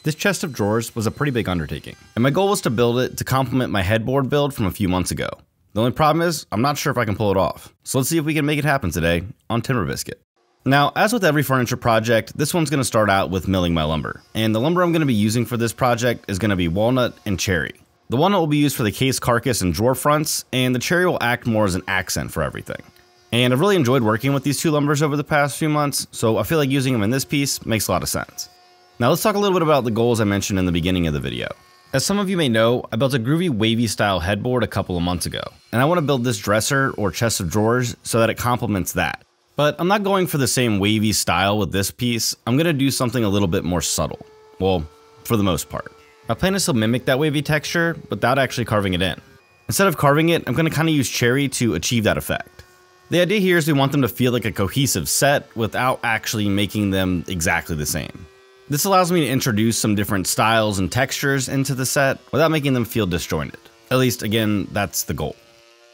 This chest of drawers was a pretty big undertaking, and my goal was to build it to complement my headboard build from a few months ago. The only problem is, I'm not sure if I can pull it off, so let's see if we can make it happen today on Timber Biscuit. Now, as with every furniture project, this one's going to start out with milling my lumber, and the lumber I'm going to be using for this project is going to be walnut and cherry. The walnut will be used for the case, carcass, and drawer fronts, and the cherry will act more as an accent for everything. And I've really enjoyed working with these two lumbers over the past few months, so I feel like using them in this piece makes a lot of sense. Now let's talk a little bit about the goals I mentioned in the beginning of the video. As some of you may know, I built a groovy wavy style headboard a couple of months ago, and I want to build this dresser or chest of drawers so that it complements that. But I'm not going for the same wavy style with this piece. I'm going to do something a little bit more subtle. Well, for the most part. My plan is to mimic that wavy texture without actually carving it in. Instead of carving it, I'm going to kind of use cherry to achieve that effect. The idea here is we want them to feel like a cohesive set without actually making them exactly the same. This allows me to introduce some different styles and textures into the set without making them feel disjointed. At least, again, that's the goal.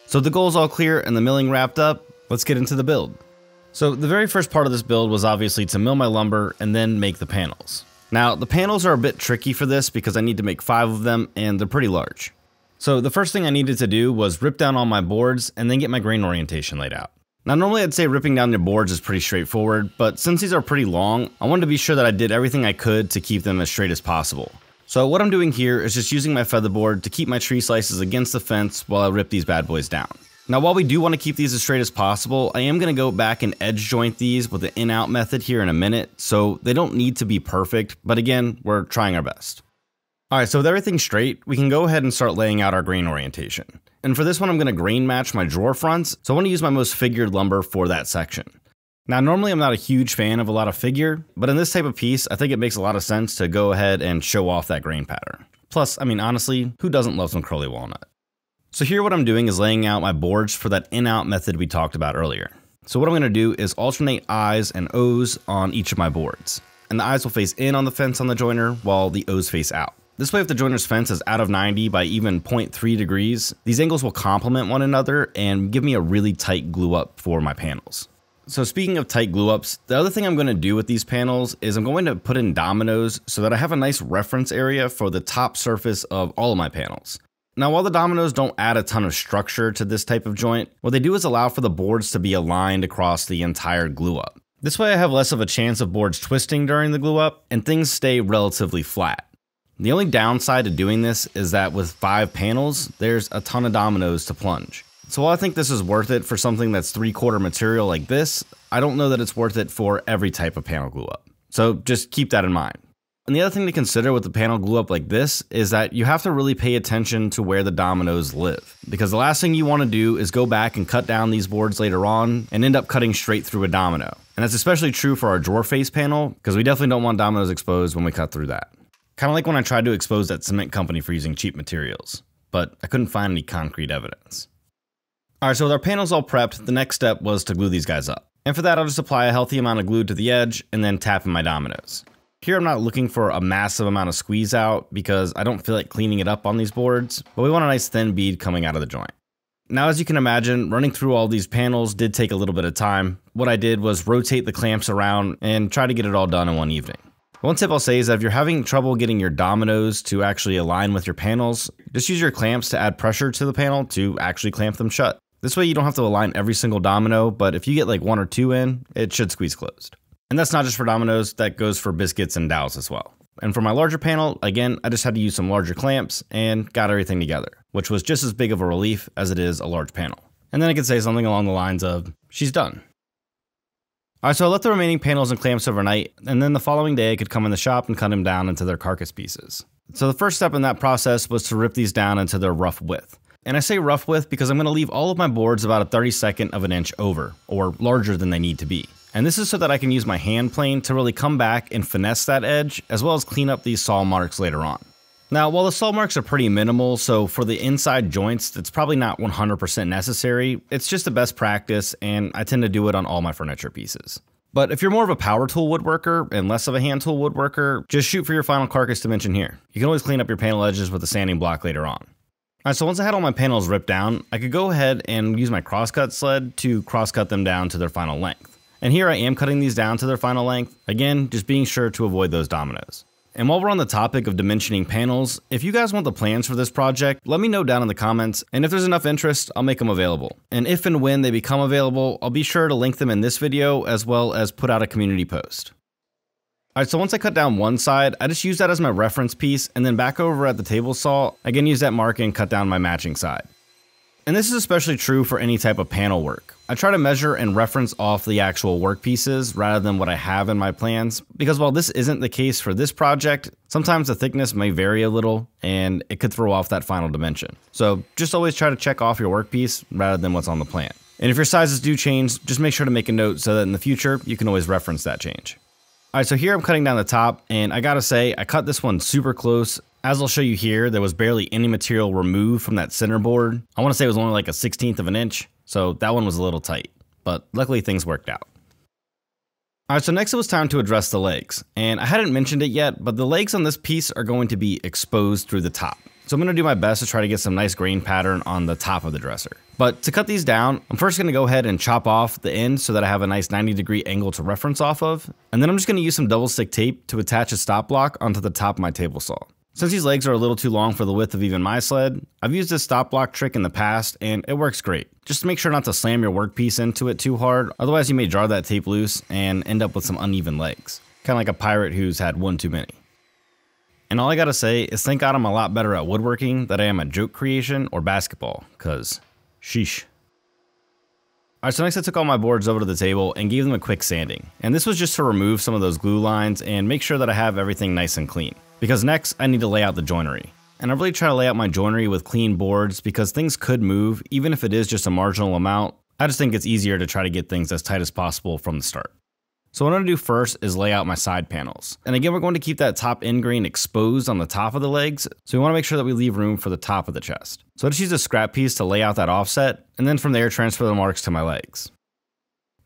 So the goal's all clear and the milling wrapped up, let's get into the build. So the very first part of this build was obviously to mill my lumber and then make the panels. Now, the panels are a bit tricky for this because I need to make 5 of them and they're pretty large. So the first thing I needed to do was rip down all my boards and then get my grain orientation laid out. Now normally I'd say ripping down your boards is pretty straightforward, but since these are pretty long, I wanted to be sure that I did everything I could to keep them as straight as possible. So what I'm doing here is just using my featherboard to keep my tree slices against the fence while I rip these bad boys down. Now while we do want to keep these as straight as possible, I am going to go back and edge joint these with the in-out method here in a minute, so they don't need to be perfect, but again, we're trying our best. Alright, so with everything straight, we can go ahead and start laying out our grain orientation. And for this one, I'm going to grain match my drawer fronts, so I want to use my most figured lumber for that section. Now normally I'm not a huge fan of a lot of figure, but in this type of piece, I think it makes a lot of sense to go ahead and show off that grain pattern. Plus, I mean honestly, who doesn't love some curly walnut? So here what I'm doing is laying out my boards for that in-out method we talked about earlier. So what I'm going to do is alternate I's and O's on each of my boards. And the I's will face in on the fence on the joiner while the O's face out. This way if the joiner's fence is out of 90 by even 0.3 degrees, these angles will complement one another and give me a really tight glue up for my panels. So speaking of tight glue ups, the other thing I'm going to do with these panels is I'm going to put in dominoes so that I have a nice reference area for the top surface of all of my panels. Now while the dominoes don't add a ton of structure to this type of joint, what they do is allow for the boards to be aligned across the entire glue up. This way I have less of a chance of boards twisting during the glue up and things stay relatively flat. The only downside to doing this is that with 5 panels, there's a ton of dominoes to plunge. So while I think this is worth it for something that's 3/4 material like this, I don't know that it's worth it for every type of panel glue up. So just keep that in mind. And the other thing to consider with the panel glue up like this is that you have to really pay attention to where the dominoes live. Because the last thing you want to do is go back and cut down these boards later on and end up cutting straight through a domino. And that's especially true for our drawer face panel because we definitely don't want dominoes exposed when we cut through that. Kind of like when I tried to expose that cement company for using cheap materials, but I couldn't find any concrete evidence. Alright, so with our panels all prepped, the next step was to glue these guys up. And for that I'll just apply a healthy amount of glue to the edge and then tap in my dominoes. Here I'm not looking for a massive amount of squeeze out because I don't feel like cleaning it up on these boards, but we want a nice thin bead coming out of the joint. Now as you can imagine, running through all these panels did take a little bit of time. What I did was rotate the clamps around and try to get it all done in one evening. One tip I'll say is that if you're having trouble getting your dominoes to actually align with your panels, just use your clamps to add pressure to the panel to actually clamp them shut. This way you don't have to align every single domino, but if you get like 1 or 2 in, it should squeeze closed. And that's not just for dominoes, that goes for biscuits and dowels as well. And for my larger panel, again, I just had to use some larger clamps and got everything together, which was just as big of a relief as it is a large panel. And then I could say something along the lines of, she's done. Alright, so I left the remaining panels and clamps overnight, and then the following day I could come in the shop and cut them down into their carcass pieces. So the first step in that process was to rip these down into their rough width. And I say rough width because I'm going to leave all of my boards about a 32nd of an inch over, or larger than they need to be. And this is so that I can use my hand plane to really come back and finesse that edge, as well as clean up these saw marks later on. Now, while the saw marks are pretty minimal, so for the inside joints, it's probably not 100% necessary, it's just the best practice, and I tend to do it on all my furniture pieces. But if you're more of a power tool woodworker and less of a hand tool woodworker, just shoot for your final carcass dimension here. You can always clean up your panel edges with a sanding block later on. Alright, so once I had all my panels ripped down, I could go ahead and use my crosscut sled to crosscut them down to their final length. And here I am cutting these down to their final length, again, just being sure to avoid those dominoes. And while we're on the topic of dimensioning panels, if you guys want the plans for this project, let me know down in the comments, and if there's enough interest, I'll make them available. And if and when they become available, I'll be sure to link them in this video as well as put out a community post. Alright, so once I cut down one side, I just use that as my reference piece, and then back over at the table saw, I can use that mark and cut down my matching side. And this is especially true for any type of panel work. I try to measure and reference off the actual work pieces rather than what I have in my plans, because while this isn't the case for this project, sometimes the thickness may vary a little and it could throw off that final dimension. So just always try to check off your workpiece rather than what's on the plan. And if your sizes do change, just make sure to make a note so that in the future you can always reference that change. Alright, so here I'm cutting down the top, and I gotta say, I cut this one super close. As I'll show you here, there was barely any material removed from that center board. I want to say it was only like a 1/16 of an inch, so that one was a little tight, but luckily things worked out. Alright, so next it was time to address the legs, and I hadn't mentioned it yet, but the legs on this piece are going to be exposed through the top. So I'm going to do my best to try to get some nice grain pattern on the top of the dresser. But to cut these down, I'm first going to go ahead and chop off the end so that I have a nice 90-degree angle to reference off of, and then I'm just going to use some double stick tape to attach a stop block onto the top of my table saw. Since these legs are a little too long for the width of even my sled, I've used this stop block trick in the past and it works great. Just make sure not to slam your workpiece into it too hard, otherwise you may jar that tape loose and end up with some uneven legs. Kinda like a pirate who's had one too many. And all I gotta say is thank God I'm a lot better at woodworking than I am at joke creation or basketball, cause sheesh. Alright, so next I took all my boards over to the table and gave them a quick sanding. And this was just to remove some of those glue lines and make sure that I have everything nice and clean. Because next, I need to lay out the joinery. And I really try to lay out my joinery with clean boards because things could move, even if it is just a marginal amount. I just think it's easier to try to get things as tight as possible from the start. So what I'm going to do first is lay out my side panels. And again, we're going to keep that top end grain exposed on the top of the legs, so we want to make sure that we leave room for the top of the chest. So I just use a scrap piece to lay out that offset, and then from there transfer the marks to my legs.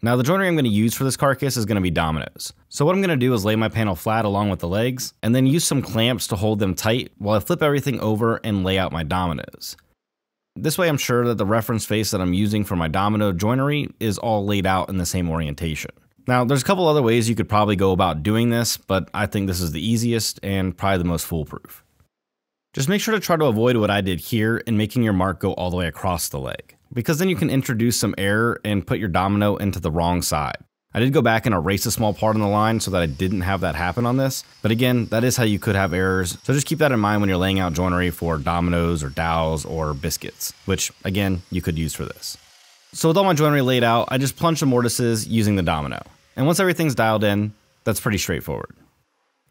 Now the joinery I'm going to use for this carcass is going to be dominoes. So what I'm going to do is lay my panel flat along with the legs, and then use some clamps to hold them tight while I flip everything over and lay out my dominoes. This way I'm sure that the reference face that I'm using for my domino joinery is all laid out in the same orientation. Now, there's a couple other ways you could probably go about doing this, but I think this is the easiest and probably the most foolproof. Just make sure to try to avoid what I did here in making your mark go all the way across the leg, because then you can introduce some error and put your domino into the wrong side. I did go back and erase a small part on the line so that I didn't have that happen on this, but again, that is how you could have errors, so just keep that in mind when you're laying out joinery for dominoes or dowels or biscuits, which again, you could use for this. So with all my joinery laid out, I just plunged the mortises using the domino. And once everything's dialed in, that's pretty straightforward.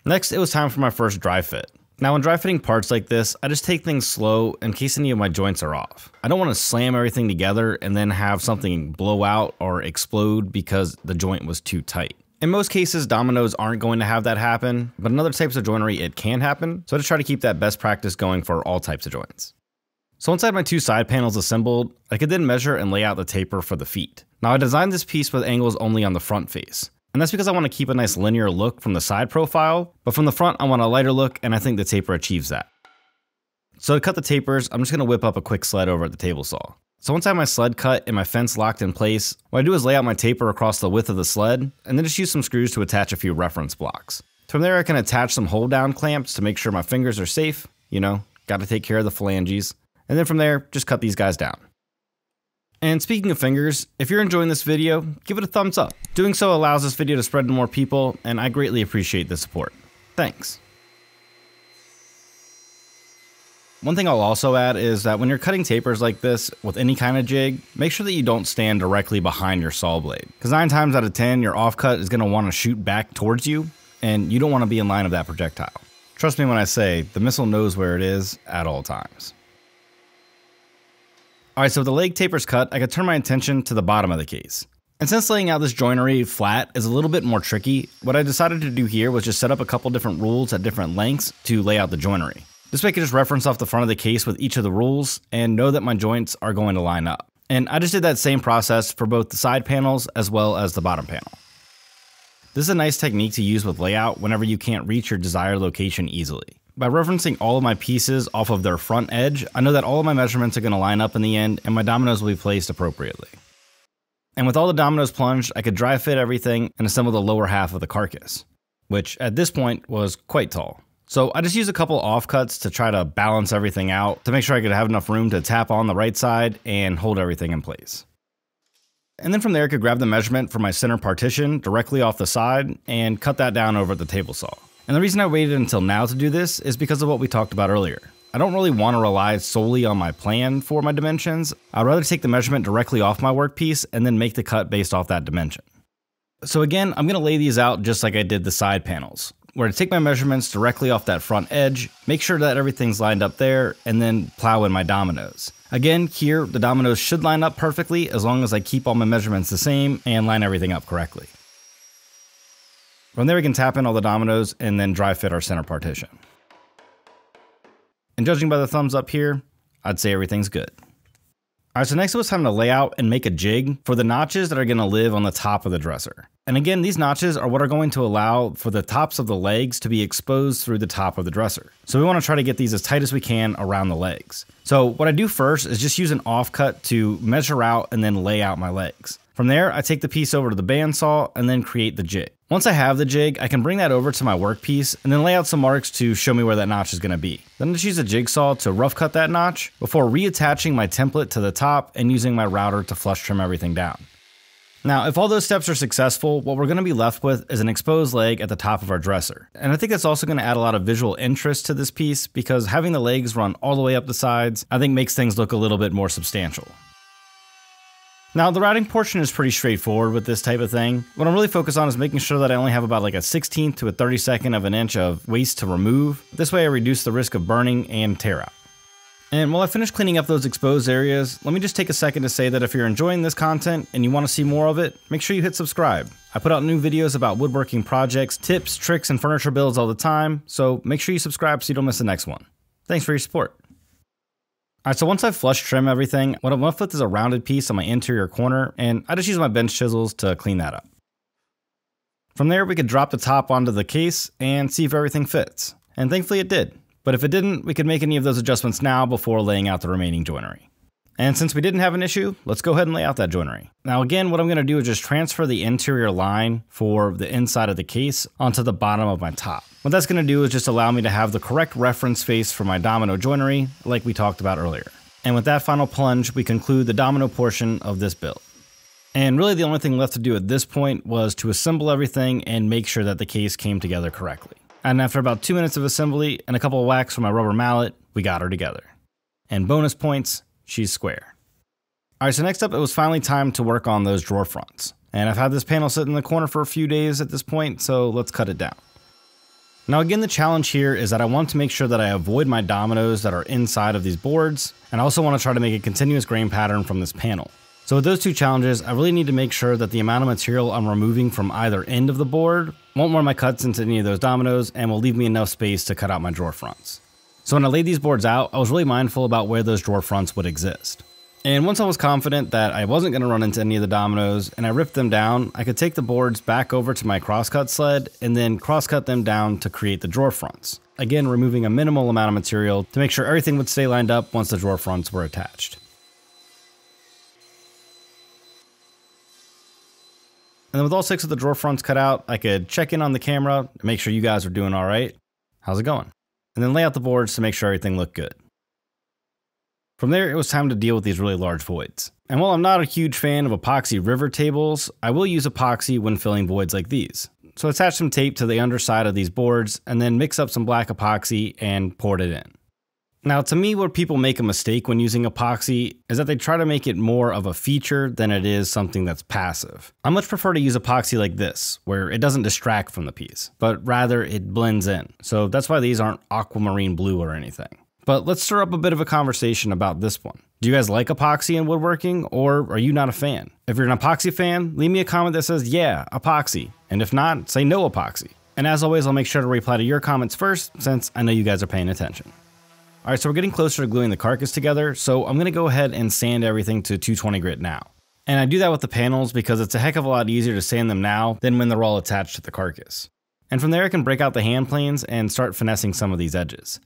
Next, it was time for my first dry fit. Now when dry fitting parts like this, I just take things slow in case any of my joints are off. I don't want to slam everything together and then have something blow out or explode because the joint was too tight. In most cases, dominoes aren't going to have that happen, but in other types of joinery it can happen, so I just try to keep that best practice going for all types of joints. So once I had my two side panels assembled, I could then measure and lay out the taper for the feet. Now I designed this piece with angles only on the front face. And that's because I want to keep a nice linear look from the side profile, but from the front I want a lighter look, and I think the taper achieves that. So to cut the tapers, I'm just going to whip up a quick sled over at the table saw. So once I have my sled cut and my fence locked in place, what I do is lay out my taper across the width of the sled, and then just use some screws to attach a few reference blocks. From there I can attach some hold down clamps to make sure my fingers are safe, you know, gotta take care of the phalanges. And then from there, just cut these guys down. And speaking of fingers, if you're enjoying this video, give it a thumbs up. Doing so allows this video to spread to more people, and I greatly appreciate the support. Thanks. One thing I'll also add is that when you're cutting tapers like this with any kind of jig, make sure that you don't stand directly behind your saw blade. Because 9 times out of 10, your offcut is going to want to shoot back towards you, and you don't want to be in line of that projectile. Trust me when I say, the missile knows where it is at all times. Alright, so with the leg tapers cut, I could turn my attention to the bottom of the case. And since laying out this joinery flat is a little bit more tricky, what I decided to do here was just set up a couple different rules at different lengths to lay out the joinery. This way I could just reference off the front of the case with each of the rules and know that my joints are going to line up. And I just did that same process for both the side panels as well as the bottom panel. This is a nice technique to use with layout whenever you can't reach your desired location easily. By referencing all of my pieces off of their front edge, I know that all of my measurements are going to line up in the end and my dominoes will be placed appropriately. And with all the dominoes plunged, I could dry fit everything and assemble the lower half of the carcass, which at this point was quite tall. So I just use a couple offcuts to try to balance everything out to make sure I could have enough room to tap on the right side and hold everything in place. And then from there I could grab the measurement for my center partition directly off the side and cut that down over at the table saw. And the reason I waited until now to do this is because of what we talked about earlier. I don't really want to rely solely on my plan for my dimensions. I'd rather take the measurement directly off my workpiece and then make the cut based off that dimension. So again, I'm going to lay these out just like I did the side panels, where I take my measurements directly off that front edge, make sure that everything's lined up there, and then plow in my dominoes. Again, here, the dominoes should line up perfectly as long as I keep all my measurements the same and line everything up correctly. From there, we can tap in all the dominoes and then dry fit our center partition. And judging by the thumbs up here, I'd say everything's good. Alright, so next it was time to lay out and make a jig for the notches that are going to live on the top of the dresser. And again, these notches are what are going to allow for the tops of the legs to be exposed through the top of the dresser. So we want to try to get these as tight as we can around the legs. So what I do first is just use an offcut to measure out and then lay out my legs. From there, I take the piece over to the bandsaw and then create the jig. Once I have the jig, I can bring that over to my workpiece and then lay out some marks to show me where that notch is going to be. Then I just use a jigsaw to rough cut that notch before reattaching my template to the top and using my router to flush trim everything down. Now, if all those steps are successful, what we're going to be left with is an exposed leg at the top of our dresser. And I think that's also going to add a lot of visual interest to this piece because having the legs run all the way up the sides, I think makes things look a little bit more substantial. Now, the routing portion is pretty straightforward with this type of thing. What I'm really focused on is making sure that I only have about like a 1/16th to a 32nd of an inch of waste to remove. This way I reduce the risk of burning and tear out. And while I finish cleaning up those exposed areas, let me just take a second to say that if you're enjoying this content and you want to see more of it, make sure you hit subscribe. I put out new videos about woodworking projects, tips, tricks, and furniture builds all the time, so make sure you subscribe so you don't miss the next one. Thanks for your support. Alright, so once I've flush trim everything, what I'm left with is a rounded piece on my interior corner, and I just use my bench chisels to clean that up. From there, we could drop the top onto the case and see if everything fits. And thankfully it did. But if it didn't, we could make any of those adjustments now before laying out the remaining joinery. And since we didn't have an issue, let's go ahead and lay out that joinery. Now again, what I'm going to do is just transfer the interior line for the inside of the case onto the bottom of my top. What that's going to do is just allow me to have the correct reference face for my domino joinery, like we talked about earlier. And with that final plunge, we conclude the domino portion of this build. And really the only thing left to do at this point was to assemble everything and make sure that the case came together correctly. And after about 2 minutes of assembly and a couple of whacks from my rubber mallet, we got her together. And bonus points, she's square. Alright, so next up it was finally time to work on those drawer fronts. And I've had this panel sit in the corner for a few days at this point, so let's cut it down. Now again, the challenge here is that I want to make sure that I avoid my dominoes that are inside of these boards, and I also want to try to make a continuous grain pattern from this panel. So with those two challenges, I really need to make sure that the amount of material I'm removing from either end of the board won't run my cuts into any of those dominoes and will leave me enough space to cut out my drawer fronts. So when I laid these boards out, I was really mindful about where those drawer fronts would exist. And once I was confident that I wasn't going to run into any of the dominoes and I ripped them down, I could take the boards back over to my crosscut sled and then crosscut them down to create the drawer fronts. Again, removing a minimal amount of material to make sure everything would stay lined up once the drawer fronts were attached. And then with all 6 of the drawer fronts cut out, I could check in on the camera to make sure you guys are doing all right. How's it going? And then lay out the boards to make sure everything looked good. From there, it was time to deal with these really large voids. And while I'm not a huge fan of epoxy river tables, I will use epoxy when filling voids like these. So attach some tape to the underside of these boards and then mix up some black epoxy and pour it in. Now, to me, where people make a mistake when using epoxy is that they try to make it more of a feature than it is something that's passive. I much prefer to use epoxy like this, where it doesn't distract from the piece, but rather it blends in. So that's why these aren't aquamarine blue or anything. But let's stir up a bit of a conversation about this one. Do you guys like epoxy in woodworking, or are you not a fan? If you're an epoxy fan, leave me a comment that says, yeah, epoxy. And if not, say no epoxy. And as always, I'll make sure to reply to your comments first, since I know you guys are paying attention. Alright, so we're getting closer to gluing the carcass together, so I'm going to go ahead and sand everything to 220 grit now. And I do that with the panels because it's a heck of a lot easier to sand them now than when they're all attached to the carcass. And from there I can break out the hand planes and start finessing some of these edges.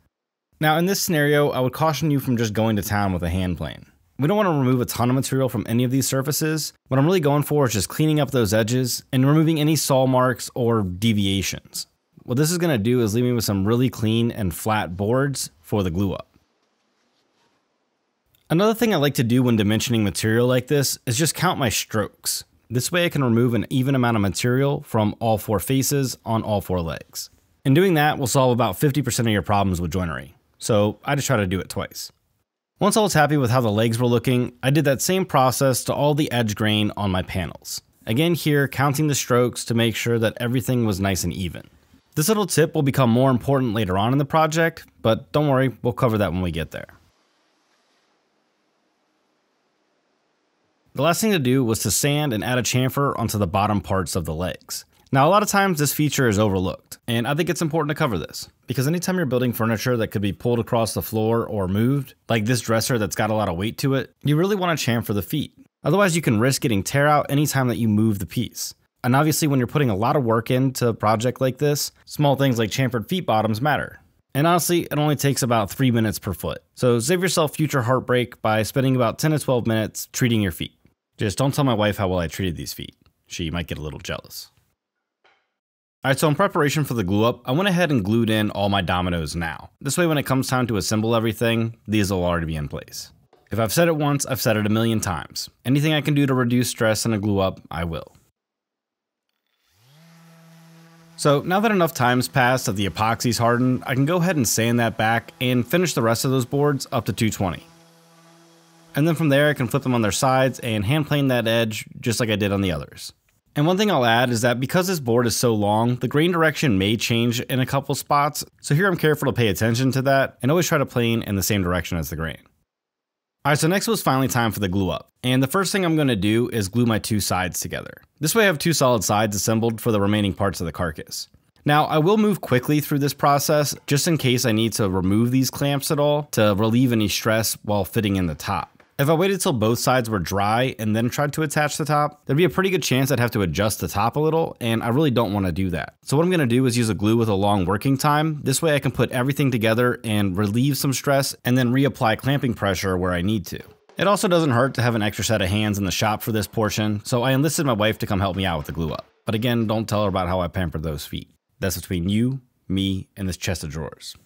Now in this scenario, I would caution you from just going to town with a hand plane. We don't want to remove a ton of material from any of these surfaces. What I'm really going for is just cleaning up those edges and removing any saw marks or deviations. what this is going to do is leave me with some really clean and flat boards for the glue up. Another thing I like to do when dimensioning material like this is just count my strokes. This way I can remove an even amount of material from all 4 faces on all 4 legs. And doing that will solve about 50% of your problems with joinery. So I just try to do it twice. Once I was happy with how the legs were looking, I did that same process to all the edge grain on my panels. Again here, counting the strokes to make sure that everything was nice and even. This little tip will become more important later on in the project, but don't worry, we'll cover that when we get there. The last thing to do was to sand and add a chamfer onto the bottom parts of the legs. Now a lot of times this feature is overlooked, and I think it's important to cover this, because anytime you're building furniture that could be pulled across the floor or moved, like this dresser that's got a lot of weight to it, you really want to chamfer the feet. Otherwise you can risk getting tear out anytime that you move the piece. And obviously when you're putting a lot of work into a project like this, small things like chamfered feet bottoms matter. And honestly, it only takes about 3 minutes per foot. So save yourself future heartbreak by spending about 10 to 12 minutes treating your feet. Just don't tell my wife how well I treated these feet. She might get a little jealous. Alright, so in preparation for the glue up, I went ahead and glued in all my dominoes now. This way when it comes time to assemble everything, these will already be in place. If I've said it once, I've said it a million times. Anything I can do to reduce stress in a glue up, I will. So now that enough time's passed that the epoxy's hardened, I can go ahead and sand that back and finish the rest of those boards up to 220. And then from there I can flip them on their sides and hand plane that edge just like I did on the others. And one thing I'll add is that because this board is so long, the grain direction may change in a couple spots, so here I'm careful to pay attention to that and always try to plane in the same direction as the grain. Alright, so next was finally time for the glue up, and the first thing I'm going to do is glue my 2 sides together. This way I have 2 solid sides assembled for the remaining parts of the carcass. Now I will move quickly through this process just in case I need to remove these clamps at all to relieve any stress while fitting in the top. If I waited till both sides were dry and then tried to attach the top, there'd be a pretty good chance I'd have to adjust the top a little, and I really don't want to do that. So what I'm going to do is use a glue with a long working time. This way I can put everything together and relieve some stress and then reapply clamping pressure where I need to. It also doesn't hurt to have an extra set of hands in the shop for this portion, so I enlisted my wife to come help me out with the glue up. But again, don't tell her about how I pampered those feet. That's between you, me, and this chest of drawers.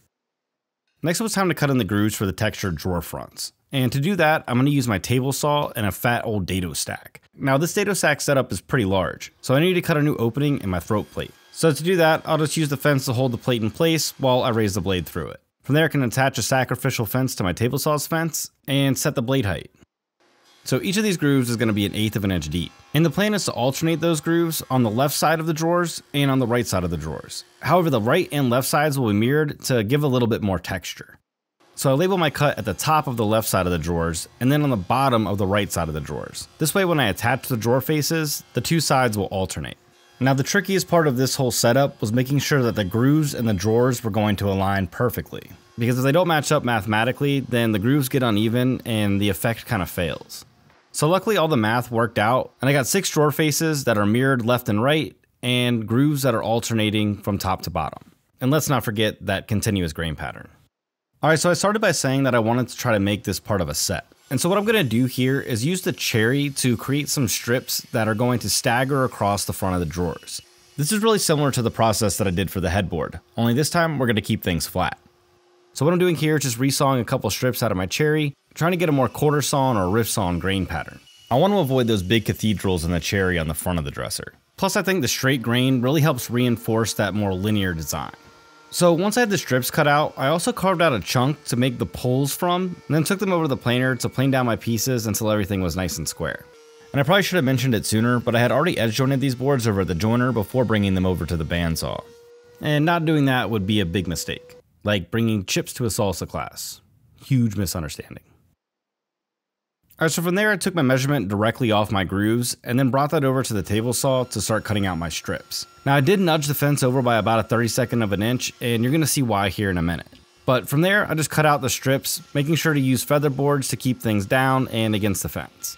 Next it was time to cut in the grooves for the textured drawer fronts. And to do that, I'm going to use my table saw and a fat old dado stack. Now this dado stack setup is pretty large, so I need to cut a new opening in my throat plate. So to do that, I'll just use the fence to hold the plate in place while I raise the blade through it. From there I can attach a sacrificial fence to my table saw's fence and set the blade height. So each of these grooves is going to be 1/8 of an inch deep. And the plan is to alternate those grooves on the left side of the drawers and on the right side of the drawers. However, the right and left sides will be mirrored to give a little bit more texture. So I label my cut at the top of the left side of the drawers and then on the bottom of the right side of the drawers. This way when I attach the drawer faces, the 2 sides will alternate. Now the trickiest part of this whole setup was making sure that the grooves in the drawers were going to align perfectly. Because if they don't match up mathematically, then the grooves get uneven and the effect kind of fails. So luckily all the math worked out, and I got 6 drawer faces that are mirrored left and right, and grooves that are alternating from top to bottom. And let's not forget that continuous grain pattern. Alright, so I started by saying that I wanted to try to make this part of a set. And so what I'm going to do here is use the cherry to create some strips that are going to stagger across the front of the drawers. This is really similar to the process that I did for the headboard, only this time we're going to keep things flat. So what I'm doing here is just resawing a couple strips out of my cherry, trying to get a more quarter sawn or rift sawn grain pattern. I want to avoid those big cathedrals in the cherry on the front of the dresser. Plus I think the straight grain really helps reinforce that more linear design. So once I had the strips cut out, I also carved out a chunk to make the poles from, and then took them over to the planer to plane down my pieces until everything was nice and square. And I probably should have mentioned it sooner, but I had already edge jointed these boards over at the joiner before bringing them over to the bandsaw. And not doing that would be a big mistake, like bringing chips to a salsa class. Huge misunderstanding. Alright, so from there I took my measurement directly off my grooves and then brought that over to the table saw to start cutting out my strips. Now I did nudge the fence over by about a 32nd of an inch, and you're going to see why here in a minute. But from there I just cut out the strips, making sure to use feather boards to keep things down and against the fence.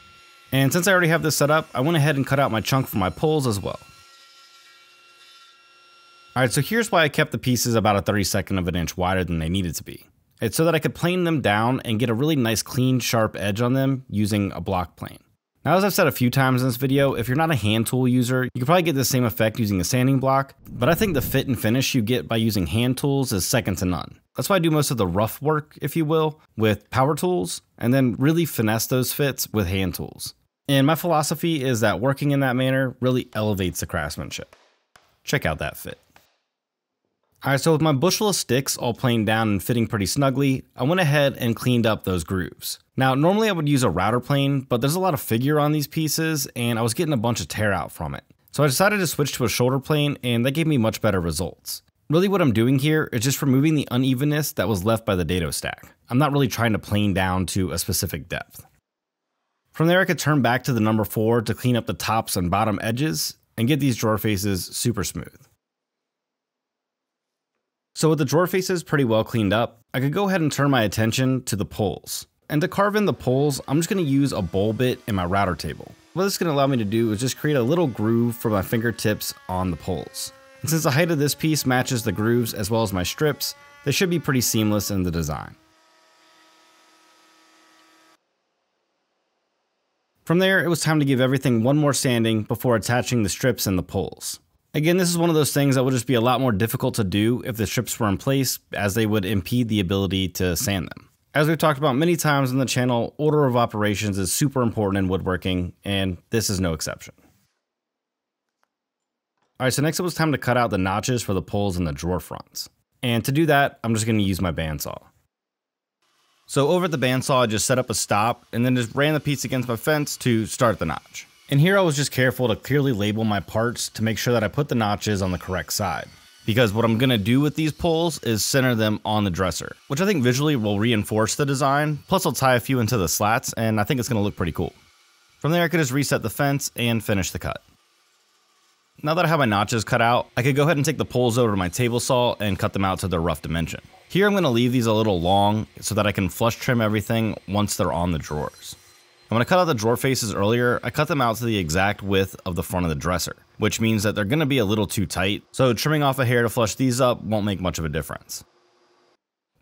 And since I already have this set up, I went ahead and cut out my chunk for my poles as well. Alright, so here's why I kept the pieces about a 32nd of an inch wider than they needed to be. It's so that I could plane them down and get a really nice clean sharp edge on them using a block plane. Now, as I've said a few times in this video, if you're not a hand tool user, you could probably get the same effect using a sanding block, but I think the fit and finish you get by using hand tools is second to none. That's why I do most of the rough work, if you will, with power tools, and then really finesse those fits with hand tools. And my philosophy is that working in that manner really elevates the craftsmanship. Check out that fit. Alright, so with my bushel of sticks all planed down and fitting pretty snugly, I went ahead and cleaned up those grooves. Now, normally I would use a router plane, but there's a lot of figure on these pieces, and I was getting a bunch of tear out from it. So I decided to switch to a shoulder plane, and that gave me much better results. Really what I'm doing here is just removing the unevenness that was left by the dado stack. I'm not really trying to plane down to a specific depth. From there I could turn back to the number 4 to clean up the tops and bottom edges, and get these drawer faces super smooth. So with the drawer faces pretty well cleaned up, I could go ahead and turn my attention to the poles. And to carve in the poles, I'm just going to use a bowl bit in my router table. What this is going to allow me to do is just create a little groove for my fingertips on the poles. And since the height of this piece matches the grooves as well as my strips, they should be pretty seamless in the design. From there, it was time to give everything one more sanding before attaching the strips and the poles. Again, this is one of those things that would just be a lot more difficult to do if the strips were in place, as they would impede the ability to sand them. As we've talked about many times on the channel, order of operations is super important in woodworking, and this is no exception. Alright, so next it was time to cut out the notches for the poles and the drawer fronts. And to do that, I'm just going to use my bandsaw. So over at the bandsaw, I just set up a stop and then just ran the piece against my fence to start the notch. And here I was just careful to clearly label my parts to make sure that I put the notches on the correct side. Because what I'm going to do with these poles is center them on the dresser, which I think visually will reinforce the design, plus I'll tie a few into the slats and I think it's going to look pretty cool. From there I could just reset the fence and finish the cut. Now that I have my notches cut out, I could go ahead and take the poles over to my table saw and cut them out to their rough dimension. Here I'm going to leave these a little long so that I can flush trim everything once they're on the drawers. And when I cut out the drawer faces earlier, I cut them out to the exact width of the front of the dresser, which means that they're going to be a little too tight, so trimming off a hair to flush these up won't make much of a difference.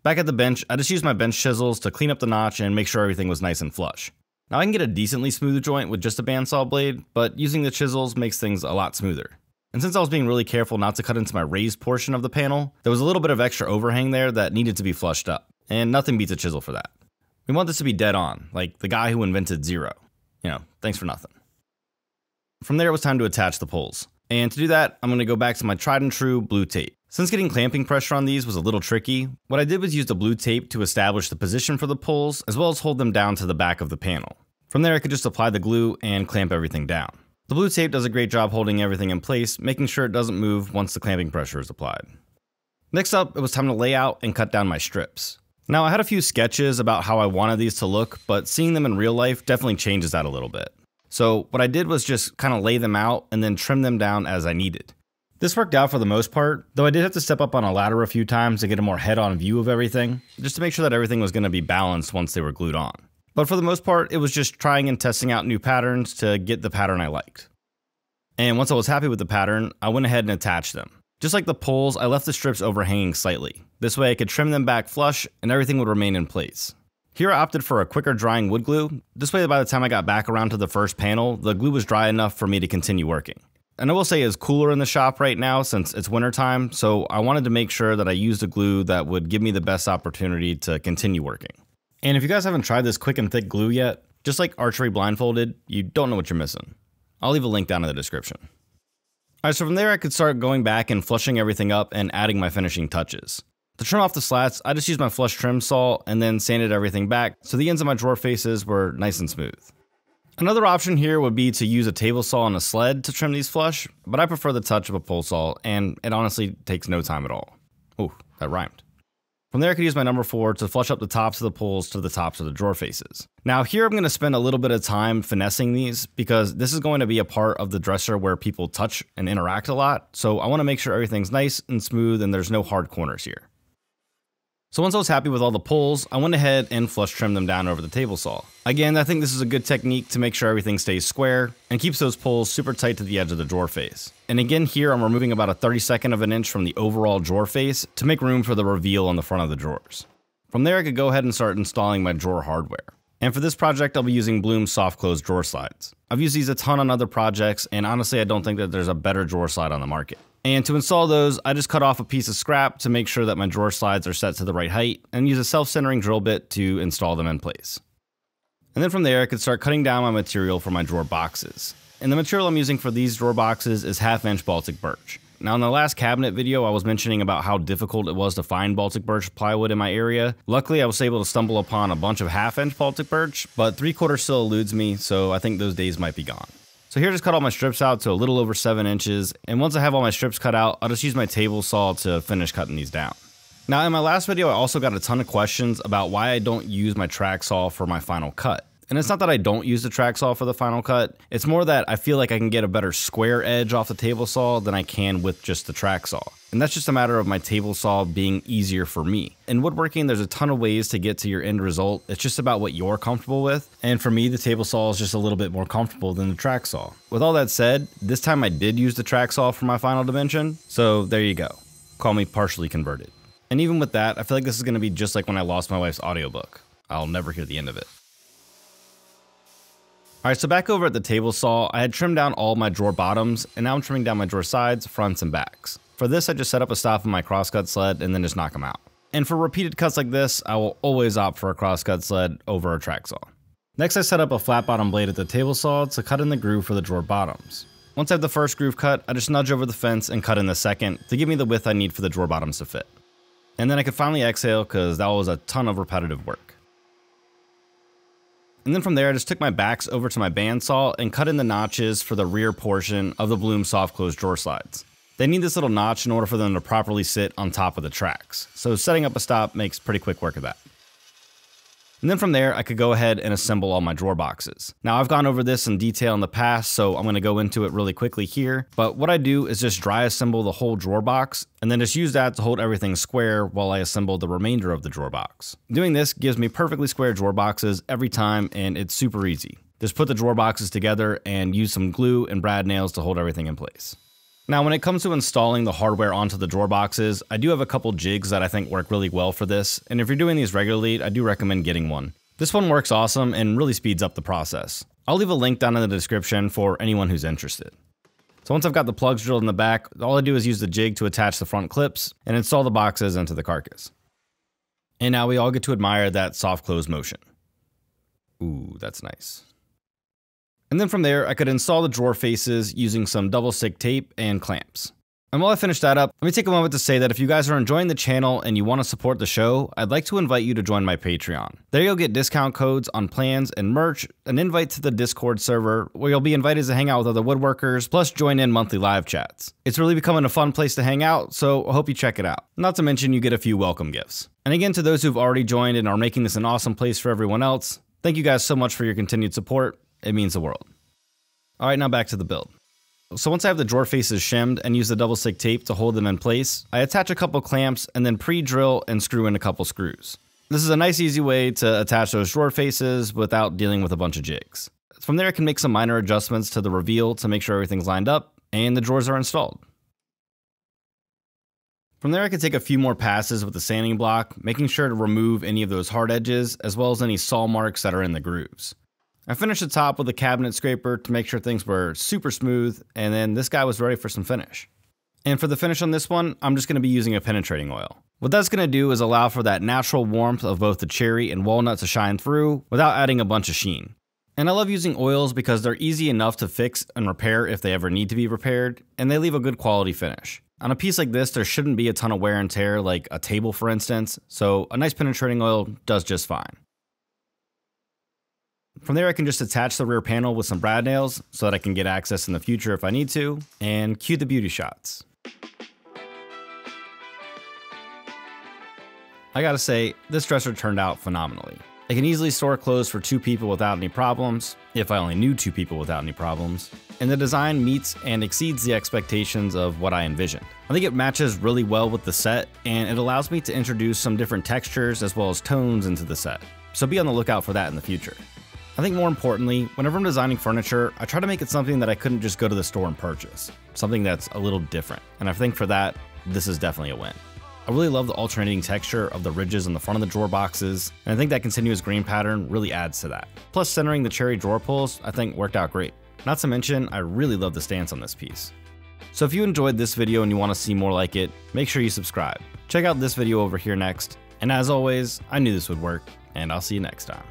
Back at the bench, I just used my bench chisels to clean up the notch and make sure everything was nice and flush. Now I can get a decently smooth joint with just a bandsaw blade, but using the chisels makes things a lot smoother. And since I was being really careful not to cut into my raised portion of the panel, there was a little bit of extra overhang there that needed to be flushed up, and nothing beats a chisel for that. We want this to be dead on, like the guy who invented zero. You know, thanks for nothing. From there it was time to attach the poles. And to do that, I'm going to go back to my tried and true blue tape. Since getting clamping pressure on these was a little tricky, what I did was use the blue tape to establish the position for the poles, as well as hold them down to the back of the panel. From there I could just apply the glue and clamp everything down. The blue tape does a great job holding everything in place, making sure it doesn't move once the clamping pressure is applied. Next up, it was time to lay out and cut down my strips. Now I had a few sketches about how I wanted these to look, but seeing them in real life definitely changes that a little bit. So what I did was just kind of lay them out and then trim them down as I needed. This worked out for the most part, though I did have to step up on a ladder a few times to get a more head-on view of everything, just to make sure that everything was going to be balanced once they were glued on. But for the most part, it was just trying and testing out new patterns to get the pattern I liked. And once I was happy with the pattern, I went ahead and attached them. Just like the poles, I left the strips overhanging slightly. This way I could trim them back flush and everything would remain in place. Here I opted for a quicker drying wood glue. This way by the time I got back around to the first panel, the glue was dry enough for me to continue working. And I will say it's cooler in the shop right now since it's winter time, so I wanted to make sure that I used a glue that would give me the best opportunity to continue working. And if you guys haven't tried this quick and thick glue yet, just like archery blindfolded, you don't know what you're missing. I'll leave a link down in the description. Alright, so from there I could start going back and flushing everything up and adding my finishing touches. To trim off the slats, I just used my flush trim saw and then sanded everything back so the ends of my drawer faces were nice and smooth. Another option here would be to use a table saw and a sled to trim these flush, but I prefer the touch of a pole saw and it honestly takes no time at all. Ooh, that rhymed. From there I could use my number 4 to flush up the tops of the poles to the tops of the drawer faces. Now here I'm going to spend a little bit of time finessing these because this is going to be a part of the dresser where people touch and interact a lot, so I want to make sure everything's nice and smooth and there's no hard corners here. So once I was happy with all the poles, I went ahead and flush trimmed them down over the table saw. Again, I think this is a good technique to make sure everything stays square and keeps those poles super tight to the edge of the drawer face. And again here I'm removing about a 32nd of an inch from the overall drawer face to make room for the reveal on the front of the drawers. From there I could go ahead and start installing my drawer hardware. And for this project, I'll be using Blum soft close drawer slides. I've used these a ton on other projects, and honestly, I don't think that there's a better drawer slide on the market. And to install those, I just cut off a piece of scrap to make sure that my drawer slides are set to the right height, and use a self-centering drill bit to install them in place. And then from there, I could start cutting down my material for my drawer boxes. And the material I'm using for these drawer boxes is 1/2" Baltic birch. Now in the last cabinet video, I was mentioning about how difficult it was to find Baltic birch plywood in my area. Luckily, I was able to stumble upon a bunch of 1/2" Baltic birch, but 3/4 still eludes me, so I think those days might be gone. So here I just cut all my strips out to a little over 7 inches, and once I have all my strips cut out, I'll just use my table saw to finish cutting these down. Now in my last video, I also got a ton of questions about why I don't use my track saw for my final cut. And it's not that I don't use the track saw for the final cut, it's more that I feel like I can get a better square edge off the table saw than I can with just the track saw. And that's just a matter of my table saw being easier for me. In woodworking, there's a ton of ways to get to your end result, it's just about what you're comfortable with. And for me, the table saw is just a little bit more comfortable than the track saw. With all that said, this time I did use the track saw for my final dimension, so there you go. Call me partially converted. And even with that, I feel like this is going to be just like when I lost my wife's audiobook. I'll never hear the end of it. Alright, so back over at the table saw, I had trimmed down all my drawer bottoms, and now I'm trimming down my drawer sides, fronts, and backs. For this, I just set up a stop on my crosscut sled and then just knock them out. And for repeated cuts like this, I will always opt for a crosscut sled over a track saw. Next, I set up a flat bottom blade at the table saw to cut in the groove for the drawer bottoms. Once I have the first groove cut, I just nudge over the fence and cut in the second to give me the width I need for the drawer bottoms to fit. And then I could finally exhale because that was a ton of repetitive work. And then from there, I just took my backs over to my bandsaw and cut in the notches for the rear portion of the Blum soft close drawer slides. They need this little notch in order for them to properly sit on top of the tracks, so setting up a stop makes pretty quick work of that. And then from there, I could go ahead and assemble all my drawer boxes. Now I've gone over this in detail in the past, so I'm going to go into it really quickly here, but what I do is just dry assemble the whole drawer box, and then just use that to hold everything square while I assemble the remainder of the drawer box. Doing this gives me perfectly square drawer boxes every time, and it's super easy. Just put the drawer boxes together and use some glue and brad nails to hold everything in place. Now when it comes to installing the hardware onto the drawer boxes, I do have a couple jigs that I think work really well for this, and if you're doing these regularly, I do recommend getting one. This one works awesome and really speeds up the process. I'll leave a link down in the description for anyone who's interested. So once I've got the plugs drilled in the back, all I do is use the jig to attach the front clips and install the boxes into the carcass. And now we all get to admire that soft close motion. Ooh, that's nice. And then from there, I could install the drawer faces using some double stick tape and clamps. And while I finish that up, let me take a moment to say that if you guys are enjoying the channel and you want to support the show, I'd like to invite you to join my Patreon. There you'll get discount codes on plans and merch, an invite to the Discord server, where you'll be invited to hang out with other woodworkers, plus join in monthly live chats. It's really becoming a fun place to hang out, so I hope you check it out. Not to mention you get a few welcome gifts. And again, to those who've already joined and are making this an awesome place for everyone else, thank you guys so much for your continued support. It means the world. Alright, now back to the build. So once I have the drawer faces shimmed and use the double stick tape to hold them in place, I attach a couple clamps and then pre-drill and screw in a couple screws. This is a nice easy way to attach those drawer faces without dealing with a bunch of jigs. From there I can make some minor adjustments to the reveal to make sure everything's lined up and the drawers are installed. From there I can take a few more passes with the sanding block, making sure to remove any of those hard edges as well as any saw marks that are in the grooves. I finished the top with a cabinet scraper to make sure things were super smooth, and then this guy was ready for some finish. And for the finish on this one, I'm just going to be using a penetrating oil. What that's going to do is allow for that natural warmth of both the cherry and walnut to shine through without adding a bunch of sheen. And I love using oils because they're easy enough to fix and repair if they ever need to be repaired, and they leave a good quality finish. On a piece like this, there shouldn't be a ton of wear and tear like a table for instance, so a nice penetrating oil does just fine. From there I can just attach the rear panel with some brad nails so that I can get access in the future if I need to, and cue the beauty shots. I gotta say, this dresser turned out phenomenally. I can easily store clothes for 2 people without any problems, if I only knew 2 people without any problems, and the design meets and exceeds the expectations of what I envisioned. I think it matches really well with the set, and it allows me to introduce some different textures as well as tones into the set, so be on the lookout for that in the future. I think more importantly, whenever I'm designing furniture, I try to make it something that I couldn't just go to the store and purchase. Something that's a little different. And I think for that, this is definitely a win. I really love the alternating texture of the ridges on the front of the drawer boxes, and I think that continuous green pattern really adds to that. Plus centering the cherry drawer pulls I think worked out great. Not to mention, I really love the stance on this piece. So if you enjoyed this video and you want to see more like it, make sure you subscribe. Check out this video over here next, and as always, I knew this would work, and I'll see you next time.